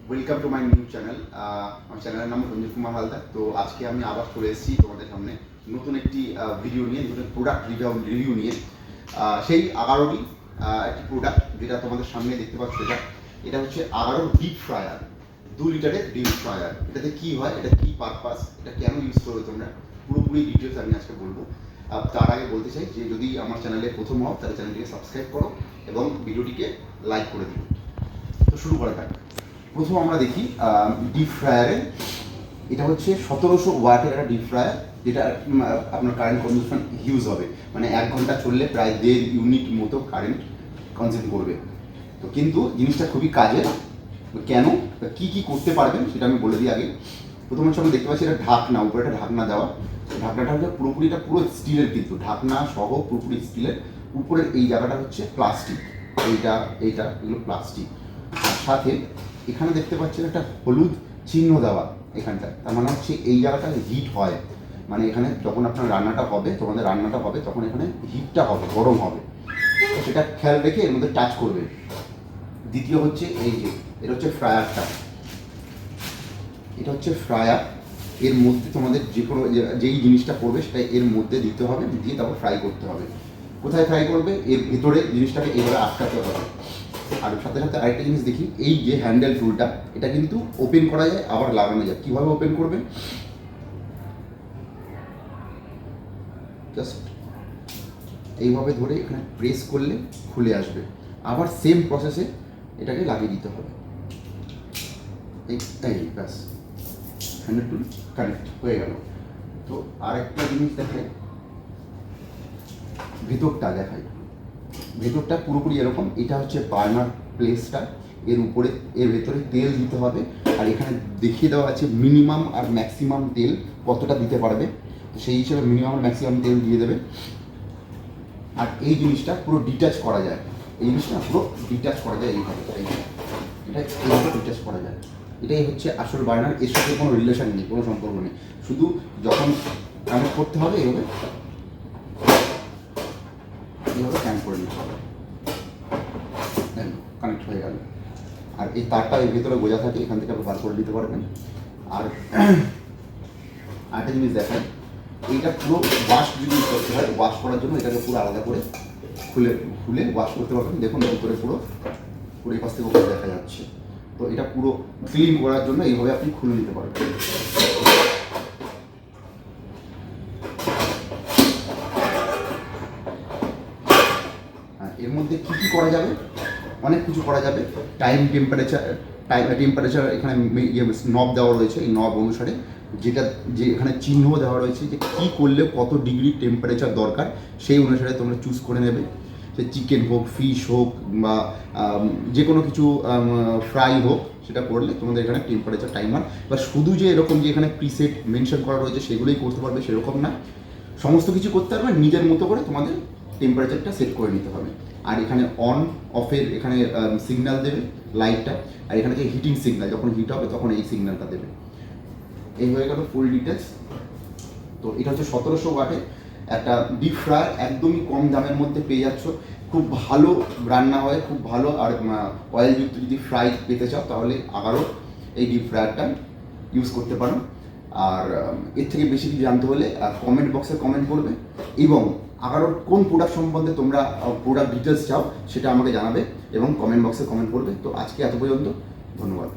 Welcome to my new channel. আমার চ্যানেলের নাম রঞ্জিত কুমার হালদার। তো আজকে আমি আবার চলে এসেছি তোমাদের সামনে নতুন একটি ভিডিও নিয়ে, নতুন প্রোডাক্ট রিভিউ নিয়ে। সেই 11টি একটি প্রোডাক্ট যেটা তোমাদের সামনে দেখতে পাচ্ছ, এটা হচ্ছে 11 ডিপ ফ্রায়ার, 2 লিটারের ডিপ ফ্রায়ার। এটাতে কী হয়, এটা কী পারপাস, এটা কেন ইউজ করবে তোমরা, পুরোপুরি ডিটেলস আমি আজকে বলবো। তার আগে বলতে চাই যে যদি আমার চ্যানেলে প্রথম হও তাহলে চ্যানেলটিকে সাবস্ক্রাইব করো এবং ভিডিওটিকে লাইক করে দিও। তো শুরু করা যাক। প্রথম আমরা দেখি ডিপ ফ্রায়ারে। এটা হচ্ছে 1700 ওয়াটের একটা ডিপ ফ্রায়ার, যেটা আপনার কারেন্ট কনজাম্পশন হিউজ হবে, মানে 1 ঘন্টা চললে প্রায় 1.5 ইউনিট মতো কারেন্ট কনজিউম করবে। তো কিন্তু জিনিসটা খুবই কাজের। কেন, কি কি করতে পারবেন সেটা আমি বলে দিই আগে। প্রথম হচ্ছে আমি দেখতে পাচ্ছি এটা ঢাকনা, উপরে একটা ঢাকনা দেওয়া। ঢাকনাটা হচ্ছে পুরোপুরিটা পুরো স্টিলের, কিন্তু ঢাকনা সহ পুরোপুরি স্টিলের। উপরের এই জায়গাটা হচ্ছে প্লাস্টিক, এইটা এগুলো প্লাস্টিক। আর সাথে এখানে দেখতে পাচ্ছেন একটা হলুদ চিহ্ন দেওয়া এখানটা, তার মানে হচ্ছে এই জায়গাটা হিট হয়, মানে এখানে যখন আপনার রান্নাটা হবে, তোমাদের রান্নাটা হবে, তখন এখানে হিটটা হবে, গরম হবে, সেটা খেয়াল রেখে এর মধ্যে টাচ করবে। দ্বিতীয় হচ্ছে এই যে এটা হচ্ছে ফ্রায়ারটা, এটা হচ্ছে ফ্রায়ার। এর মধ্যে তোমাদের যে কোনো যেই জিনিসটা করবে সেটা এর মধ্যে দিতে হবে, দিয়ে তারপর ফ্রাই করতে হবে। কোথায় ফ্রাই করবে, এর ভেতরে জিনিসটাকে এইভাবে আটকাতে হবে। আর সাথে সাথে আরেকটা জিনিস দেখি, এই যে হ্যান্ডেল টুলটা, এটা কিন্তু ওপেন করা যায় আবার লাগানো যায়। কীভাবে ওপেন করবেন, জাস্ট এইভাবে ধরে এখানে প্রেস করলে খুলে আসবে, আবার সেম প্রসেসে এটাকে লাগিয়ে দিতে হবে। এই ব্যাস, হ্যান্ডেল টুল কানেক্ট হয়ে গেল। তো আরেকটা জিনিস দেখাই, ভেতরটা দেখাই। ভেতরটা পুরোপুরি এরকম। এটা হচ্ছে বার্নার প্লেসটা, এর উপরে এর ভেতরে তেল দিতে হবে, আর এখানে দেখিয়ে দেওয়া আছে মিনিমাম আর ম্যাক্সিমাম তেল কতটা দিতে পারবে, তো সেই হিসেবে মিনিমাম আর ম্যাক্সিমাম তেল দিয়ে দেবে। আর এই জিনিসটা পুরো ডিটাচ করা যায়, এই জিনিসটা পুরো ডিটাচ করা যায় এইভাবে, এটা এইভাবে ডিটাচ করা যায়। এটাই হচ্ছে আসল বার্নার। এর সাথে কোনো রিলেশন নেই, কোনো সম্পর্ক নেই, শুধু যখন কানেক্ট করতে হবে এইভাবে ক্যান করে নিতে হবে, কানেক্ট হয়ে গেল। আর এই তারটা এর ভিতরে বোঝা থাকে, এখান থেকে আপনি বার করে দিতে পারবেন। আর আরেকটা জিনিস দেখায়, এইটা পুরো ওয়াশ যদি করতে হয়, ওয়াশ করার জন্য এটাকে পুরো আলাদা করে খুলে ওয়াশ করতে পারবেন। দেখুন ভিতরে পুরো এই পাশ থেকে উপরে দেখা যাচ্ছে। তো এটা পুরো ক্লিন করার জন্য এইভাবে আপনি খুলে নিতে পারবেন। এর মধ্যে কী কী করা যাবে, অনেক কিছু করা যাবে। টেম্পারেচার এখানে নব দেওয়া রয়েছে, এই নব অনুসারে যে এখানে চিহ্ন দেওয়া রয়েছে যে কী করলে কত ডিগ্রি টেম্পারেচার দরকার, সেই অনুসারে তোমরা চুজ করে নেবে। সে চিকেন হোক, ফিশ হোক, বা যে কোনো কিছু ফ্রাই হোক, সেটা করলে তোমাদের এখানে টেম্পারেচার টাইমার বা শুধু যে এরকম যে এখানে প্রিসেট মেনশন করা রয়েছে সেগুলোই করতে পারবে সেরকম না, সমস্ত কিছু করতে পারবে। নিজের মতো করে তোমাদের টেম্পারেচারটা সেট করে নিতে হবে। আর এখানে অন অফের এখানে সিগন্যাল দেবে লাইটটা, আর এখানে যে হিটিং সিগন্যাল, যখন হিট হবে তখন এই সিগন্যালটা দেবে। এই হয়ে গেল ফুল ডিটেলস। তো এটা হচ্ছে 1700 ওয়াটে একটা ডিপ ফ্রায়ার, একদমই কম দামের মধ্যে পেয়ে যাচ্ছ। খুব ভালো রান্না হয়, খুব ভালো। আর অয়েলযুক্ত যদি ফ্রাই পেতে চাও তাহলে আবারও এই ডিপ ফ্রায়ারটা ইউজ করতে পারো। আর এর থেকে বেশি কিছু জানতে হলে কমেন্ট বক্সে কমেন্ট করবে, এবং আবারও কোন প্রোডাক্ট সম্বন্ধে তোমরা প্রোডাক্ট ডিটেলস চাও সেটা আমাকে জানাবে এবং কমেন্ট বক্সে কমেন্ট করবে। তো আজকে এত পর্যন্ত, ধন্যবাদ।